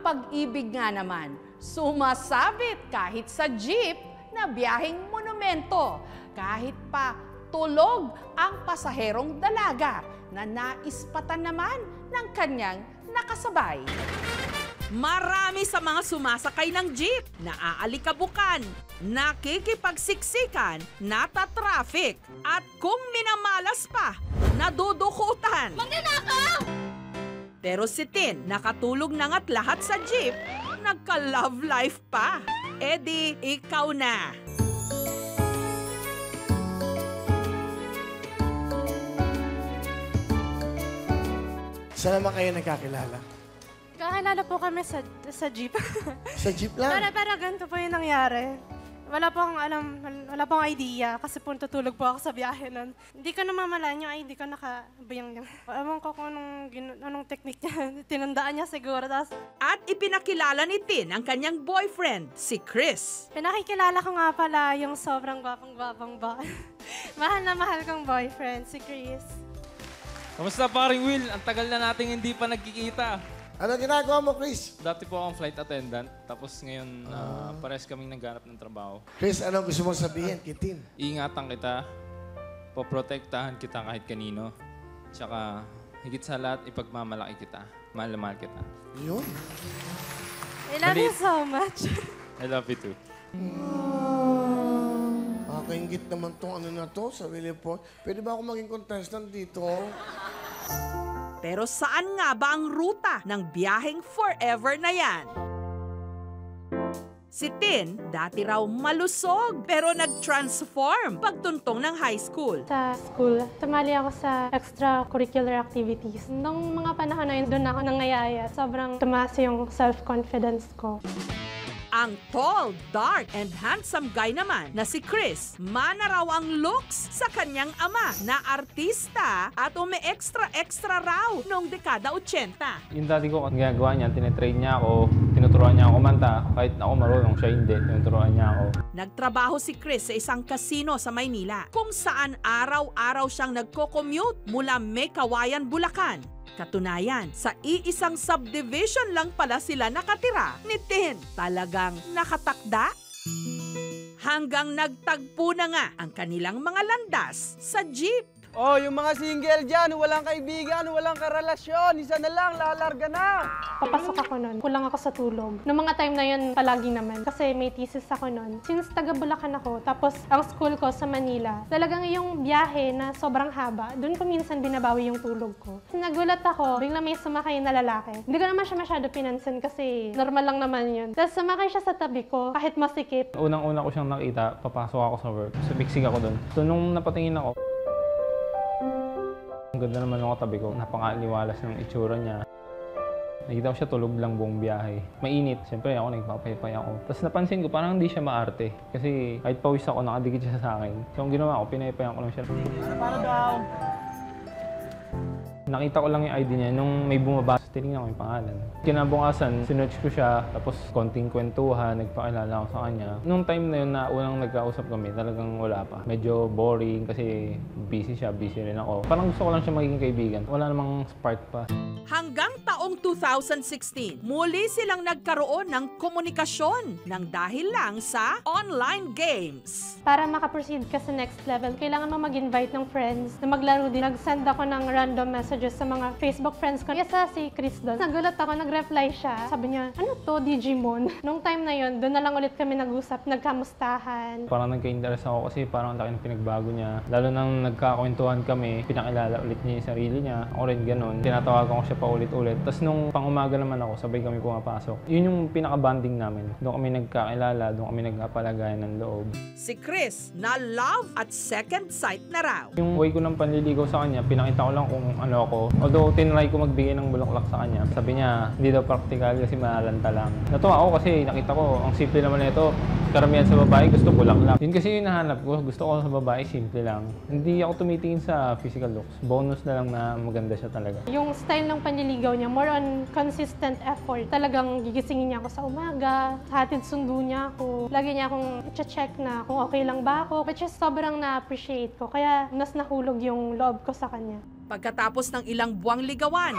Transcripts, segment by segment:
Ang pag-ibig nga naman, sumasabit kahit sa jeep na biyaheng monumento, kahit pa tulog ang pasaherong dalaga na naispatan naman ng kanyang nakasabay. Marami sa mga sumasakay ng jeep, naaalikabukan, nakikipagsiksikan, natatraffic, at kung minamalas pa, nadudukutan. Magnanakaw! Pero si Tin, nakatulog na nga't lahat sa jeep, nagka-love life pa. E di, ikaw na. Saan naman kayo nagkakilala? Kakilala po kami sa jeep. Sa jeep lang? Pero ganito po yung nangyari. Wala pong alam, wala pong idea kasi po tutulog po ako sa biyahe nun. Hindi ko namamalaan yung ID ko nakabayang. Ewan ko kung anong technique niya. Tinandaan niya siguro. At ipinakilala ni Tin ang kanyang boyfriend, si Chris. Pinakikilala ko nga pala yung sobrang gwapang-gwapang ba. Mahal na mahal kong boyfriend, si Chris. Kamusta paring Will? Ang tagal na nating hindi pa nagkikita. Ano ginagawa mo, Chris? Dati po akong flight attendant, tapos ngayon pares kaming naghanap ng trabaho. Chris, ano gusto mong sabihin, Kitin? Iingatan kita, poprotektahan kita kahit kanino. Tsaka higit sa lahat, ipagmamalaki kita. Mahal na mahal kita. Yun. I love you so much. I love you too. Nakaingit naman tong ano na to sa Willie Paul. Pwede ba ako maging contestant dito? Pero saan nga ba ang ruta ng biyaheng forever na yan? Si Tin, dati raw malusog pero nag-transform pagtuntong ng high school. Sa school, tumali ako sa extracurricular activities. Nung mga panahon na yun, doon ako nangayaya. Sobrang tumaas yung self-confidence ko. Ang tall, dark, and handsome guy naman na si Chris, mana raw ang looks sa kanyang ama na artista at umi-extra raw noong dekada 80. Yung dati ko, ang ginagawa niya, tinetrain niya ako, tinuturuan niya ako kumanta. Kahit ako marunong, siya hindi, tinuturuan niya ako. Nagtrabaho si Chris sa isang casino sa Maynila kung saan araw-araw siyang nagko-commute mula Meycauayan, Bulacan. Katunayan, sa iisang subdivision lang pala sila nakatira ni Tin. Talagang nakatakda? Hanggang nagtagpo na nga ang kanilang mga landas sa jeep. Oh, yung mga single dyan, walang kaibigan, walang karelasyon, isa na lang, lalarga na. Papasok ako nun. Kulang ako sa tulog. Noong mga time na yun, palagi naman. Kasi may thesis ako nun. Since taga Bulacan ako, tapos ang school ko sa Manila, talagang yung biyahe na sobrang haba, doon ko minsan binabawi yung tulog ko. Nagulat ako, bigla may sumakay na lalaki. Hindi ko naman siya masyado pinansin kasi normal lang naman yun. Tapos sumakay siya sa tabi ko, kahit masikip. Unang-una ko siyang nakita, papasok ako sa work. So, biksig ako doon. So, nung napatingin ako, ang ganda naman ng tabi ko, napakaliwalas ng itsura niya. Nakita ko siya tulog lang buong biyahe. Mainit, siyempre ako nagpapaypay ako. Tapos napansin ko parang hindi siya maarte. Kasi kahit pawis ako, nakadikit siya sa akin. So ang ginawa ko, pinaypayan ko lang siya. Para daw. Nakita ko lang yung ID niya nung may bumaba. Tinignan ko yung pangalan. Kinabukasan, sinerch ko siya, tapos konting kwentuhan, nagpakilala ako sa kanya. Nung time na yun na unang nagkausap kami, talagang wala pa. Medyo boring kasi busy siya, busy rin ako. Parang gusto ko lang siya magiging kaibigan. Wala namang spark pa. Hanggang taong 2016, muli silang nagkaroon ng komunikasyon nang dahil lang sa online games. Para makaproceed ka sa next level, kailangan mo mag-invite ng friends na maglaro din. Nag-send ako ng random messages sa mga Facebook friends ko. Isa si Chris doon. Nagulat ako, nag-reply siya. Sabi niya, ano to, Digimon? Nung time na yun, doon na lang ulit kami nag-usap, nagkamustahan. Parang nagka-interest ako kasi parang laki ng pinagbago niya. Lalo nang nagkakwentuhan kami, pinakilala ulit niya yung sarili niya. Ako rin ganun. Tinatawagan ko siya pa ulit-ulit. Tapos nung pang-umaga naman ako, sabay kami pumapasok. Yun yung pinaka-bonding namin. Doon kami nagkakilala, doon kami nagkapalagayan ng loob. Si Chris na love at second sight na raw. Yung way ko ng panliligaw sa kanya, pinakita ko lang kung ano ako. Although tinry ko magbigay ng bulaklak sa kanya. Sabi niya, hindi daw practical kasi malalanta lang. Natuwa ako kasi nakita ko, ang simple naman nito. Karamihan sa babae gusto bulaklak. Yun kasi yung nahanap ko. Gusto ko sa babae, simple lang. Hindi ako tumitingin sa physical looks. Bonus na lang na maganda siya talaga. Yung style ng panliligaw niya, more on consistent effort. Talagang gigisingin niya ako sa umaga, hatid sundo niya ako. Lagi niya akong i-check na kung okay lang ba ako. Which is sobrang na-appreciate ko. Kaya mas nahulog yung loob ko sa kanya. Pagkatapos ng ilang buwang ligawan,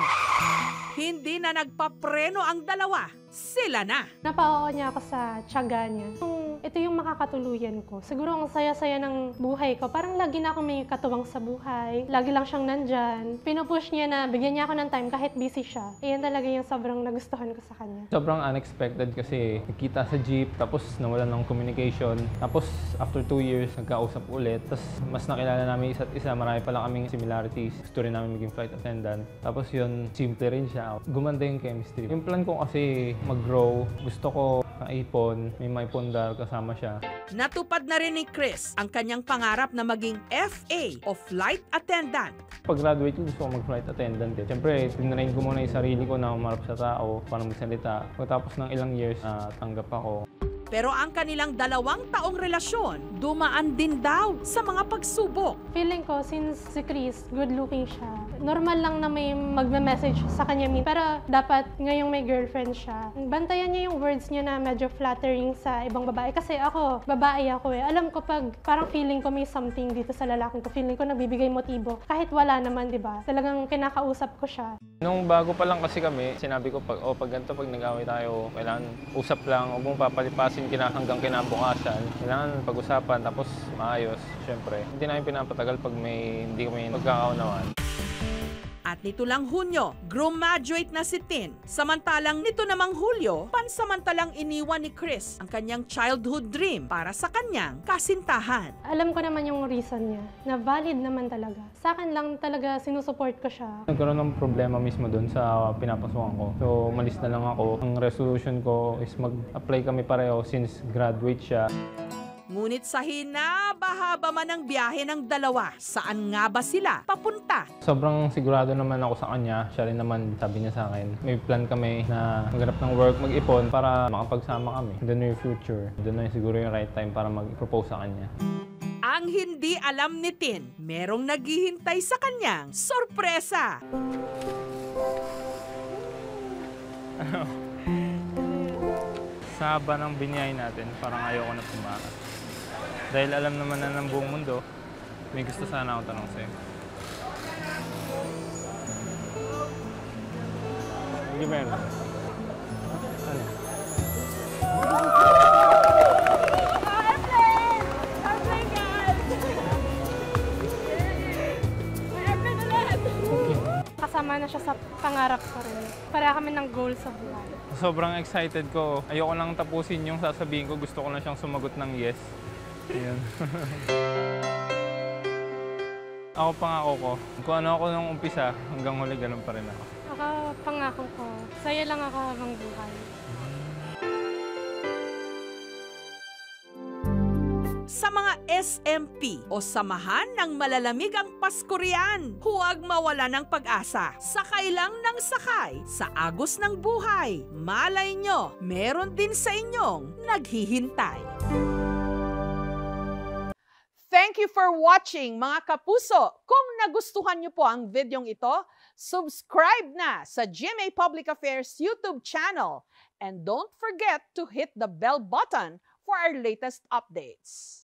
Hindi na nagpapreno ang dalawa. Sila na. Napao niya ako sa tiyaga niya. Ito yung makakatuluyan ko. Siguro ang saya-saya ng buhay ko. Parang lagi na ako may katuwang sa buhay. Lagi lang siyang nandyan. Pinupush niya na bigyan niya ako ng time kahit busy siya. Iyan talaga yung sobrang nagustuhan ko sa kanya. Sobrang unexpected kasi nakita sa jeep, tapos nawalan ng communication. Tapos after 2 years, nagkausap ulit. Tapos mas nakilala namin isa't isa. Marami pa lang kaming similarities. Gusto rin namin maging flight attendant. Tapos yun, simple rin siya. Gumanda yung chemistry. Yung plan ko kasi mag-grow. Gusto ko ipon, may maipundar kasama siya. Natupad na rin ni Chris ang kanyang pangarap na maging FA o flight attendant. Pag-graduate ko, gusto ko mag-flight attendant. Siyempre, tinrain ko muna yung sarili ko na umarap sa tao, paano magsalita. Pagkatapos ng ilang years, tanggap ako. Pero ang kanilang 2 taong relasyon, dumaan din daw sa mga pagsubok. Feeling ko, since si Chris, good-looking siya, normal lang na may magme-message sa kanya. Pero dapat ngayong may girlfriend siya, bantayan niya yung words niya na medyo flattering sa ibang babae. Kasi ako, babae ako eh. Alam ko pag parang feeling ko may something dito sa lalaking ko, feeling ko nagbibigay motibo. Kahit wala naman, di ba? Talagang kinakausap ko siya. Nung bago pa lang kasi kami, sinabi ko pag ganito, pag nag-away tayo, kailangan usap lang, huwag mong papalipasin hanggang kinabukasan. Kailangan pag-usapan, tapos maayos, syempre. Hindi namin pinapatagal pag hindi kami magkakaunawaan. At nito lang Hunyo, graduate na si Tin. Samantalang nito namang Hulyo, pansamantalang iniwan ni Chris ang kanyang childhood dream para sa kanyang kasintahan. Alam ko naman yung reason niya, na valid naman talaga. Sa akin lang talaga sinusupport ko siya. Nagkaroon ng problema mismo doon sa pinapasukan ko. So, umalis na lang ako. Ang resolution ko is mag-apply kami pareho since graduate siya. Ngunit sa hinaba-haba man ang biyahe ng dalawa, saan nga ba sila papunta? Sobrang sigurado naman ako sa kanya. Siya rin naman sabi niya sa akin. May plan kami na maghanap ng work, mag-ipon para makapagsama kami in the near future. Doon na siguro yung right time para mag-propose sa kanya. Ang hindi alam ni Tin, merong naghihintay sa kanyang sorpresa. Sa haba ng binyahe natin, parang ayoko na pumakas. Dahil alam naman na ng buong mundo, may gusto sana ako tanong sa'yo. Hindi ba yun? Ano? Kasama na siya sa pangarap ko rin. Para kami ng goal sa buhay. Sobrang excited ko. Ayoko lang tapusin yung sasabihin ko. Gusto ko na siyang sumagot ng yes. Ayan. Ako pangako ko. Kung ano ako nung umpisa, hanggang huli ganun pa rin ako. Ako, pangako ko, saya lang ako habang buhay. Sa mga SMP o samahan ng malalamig ang Paskurian, huwag mawala ng pag-asa. Sakay lang ng sakay sa agos ng buhay. Malay nyo, meron din sa inyong naghihintay. Thank you for watching mga kapuso. Kung nagustuhan niyo po ang videong ito, subscribe na sa GMA Public Affairs YouTube channel. And don't forget to hit the bell button for our latest updates.